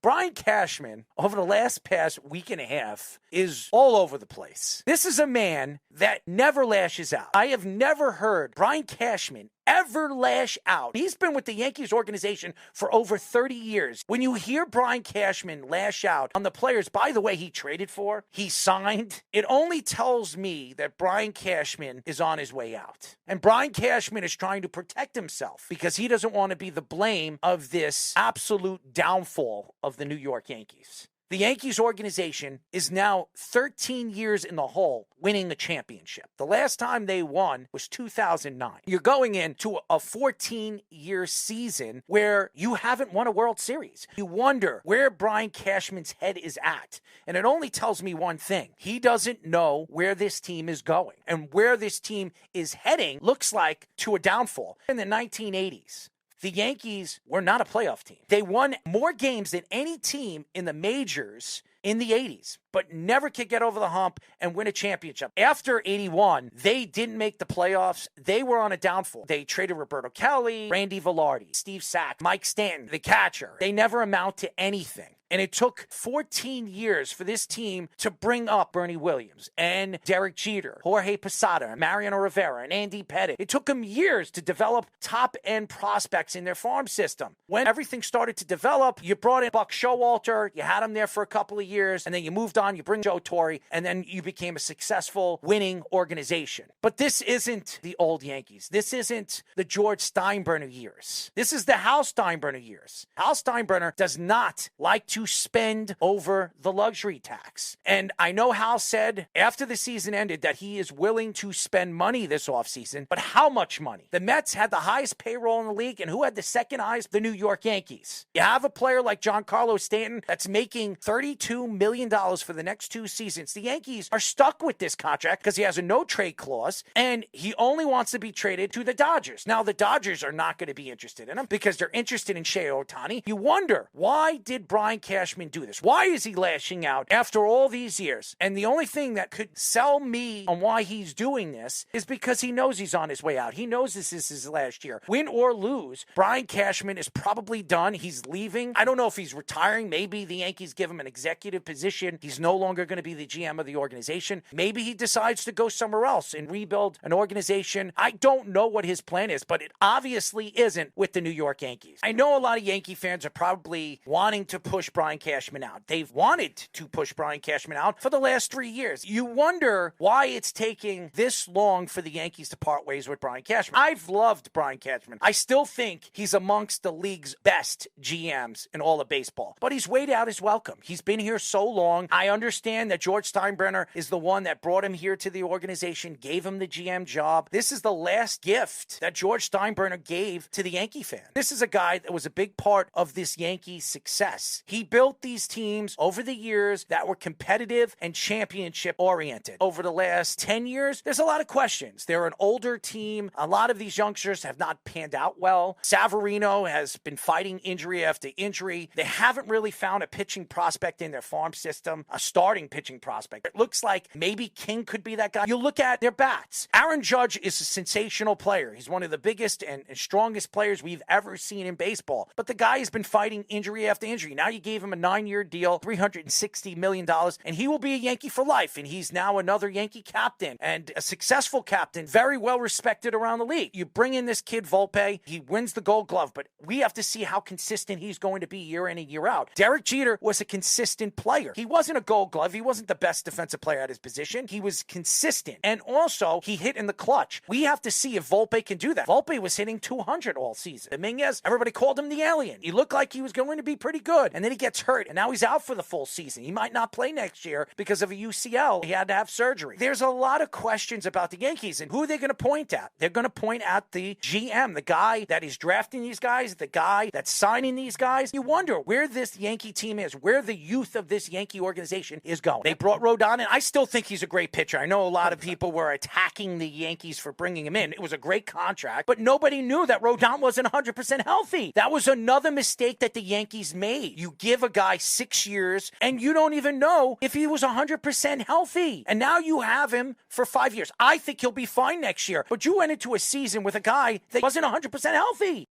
Brian Cashman, over the past week and a half, is all over the place. This is a man that never lashes out. I have never heard Brian Cashman ever lash out. He's been with the Yankees organization for over 30 years. When you hear Brian Cashman lash out on the players, by the way, he traded for, he signed, it only tells me that Brian Cashman is on his way out. And Brian Cashman is trying to protect himself because he doesn't want to be the blame of this absolute downfall of the New York Yankees. The Yankees organization is now 13 years in the hole winning a championship. The last time they won was 2009. You're going into a 14-year season where you haven't won a World Series. You wonder where Brian Cashman's head is at. And it only tells me one thing. He doesn't know where this team is going. And where this team is heading looks like to a downfall. In the 1980s, the Yankees were not a playoff team. They won more games than any team in the majors in the 80s, but never could get over the hump and win a championship. After 81, they didn't make the playoffs. They were on a downfall. They traded Roberto Kelly, Randy Velarde, Steve Sack, Mike Stanton, the catcher. They never amount to anything. And it took 14 years for this team to bring up Bernie Williams and Derek Jeter, Jorge Posada, Mariano Rivera, and Andy Pettitte. It took them years to develop top-end prospects in their farm system. When everything started to develop, you brought in Buck Showalter, you had him there for a couple of years, and then you moved on, you bring Joe Torre, and then you became a successful, winning organization. But this isn't the old Yankees. This isn't the George Steinbrenner years. This is the Hal Steinbrenner years. Hal Steinbrenner does not like to spend over the luxury tax. And I know Hal said after the season ended that he is willing to spend money this offseason, but how much money? The Mets had the highest payroll in the league, and who had the second highest? The New York Yankees. You have a player like Giancarlo Stanton that's making $32 million for the next 2 seasons. The Yankees are stuck with this contract because he has a no-trade clause, and he only wants to be traded to the Dodgers. Now, the Dodgers are not going to be interested in him because they're interested in Shohei Ohtani. You wonder, why did Brian Cashman do this? Why is he lashing out after all these years? And the only thing that could sell me on why he's doing this is because he knows he's on his way out. He knows this is his last year. Win or lose, Brian Cashman is probably done. He's leaving. I don't know if he's retiring. Maybe the Yankees give him an executive position. He's no longer going to be the GM of the organization. Maybe he decides to go somewhere else and rebuild an organization. I don't know what his plan is, but it obviously isn't with the New York Yankees. I know a lot of Yankee fans are probably wanting to push Brian Cashman out. They've wanted to push Brian Cashman out for the last 3 years. You wonder why it's taking this long for the Yankees to part ways with Brian Cashman. I've loved Brian Cashman. I still think he's amongst the league's best GMs in all of baseball. But he's weighed out his welcome. He's been here so long. I understand that George Steinbrenner is the one that brought him here to the organization, gave him the GM job. This is the last gift that George Steinbrenner gave to the Yankee fan. This is a guy that was a big part of this Yankee success. He built these teams over the years that were competitive and championship oriented. Over the last 10 years, there's a lot of questions. They're an older team. A lot of these youngsters have not panned out well. Savarino has been fighting injury after injury. They haven't really found a pitching prospect in their farm system, a starting pitching prospect. It looks like maybe King could be that guy. You look at their bats. Aaron Judge is a sensational player. He's one of the biggest and strongest players we've ever seen in baseball. But the guy has been fighting injury after injury. Now you gave him a 9-year deal, $360 million, and he will be a Yankee for life. And he's now another Yankee captain and a successful captain, very well respected around the league. You bring in this kid Volpe, he wins the Gold Glove, but we have to see how consistent he's going to be year in and year out. Derek Jeter was a consistent player. He wasn't a Gold Glove. He wasn't the best defensive player at his position. He was consistent. And also, he hit in the clutch. We have to see if Volpe can do that. Volpe was hitting 200 all season. Dominguez, everybody called him the alien. He looked like he was going to be pretty good. And then he gets hurt, and now he's out for the full season. He might not play next year because of a UCL. He had to have surgery. There's a lot of questions about the Yankees, and who are they going to point at? They're going to point at the GM, the guy that is drafting these guys, the guy that's signing these guys. You wonder where this Yankee team is, where the youth of this Yankee organization is going. They brought Rodon in. I still think he's a great pitcher. I know a lot of people were attacking the Yankees for bringing him in. It was a great contract, but nobody knew that Rodon wasn't 100% healthy. That was another mistake that the Yankees made. You give a guy 6 years, and you don't even know if he was 100% healthy. And now you have him for 5 years. I think he'll be fine next year, but you went into a season with a guy that wasn't 100% healthy.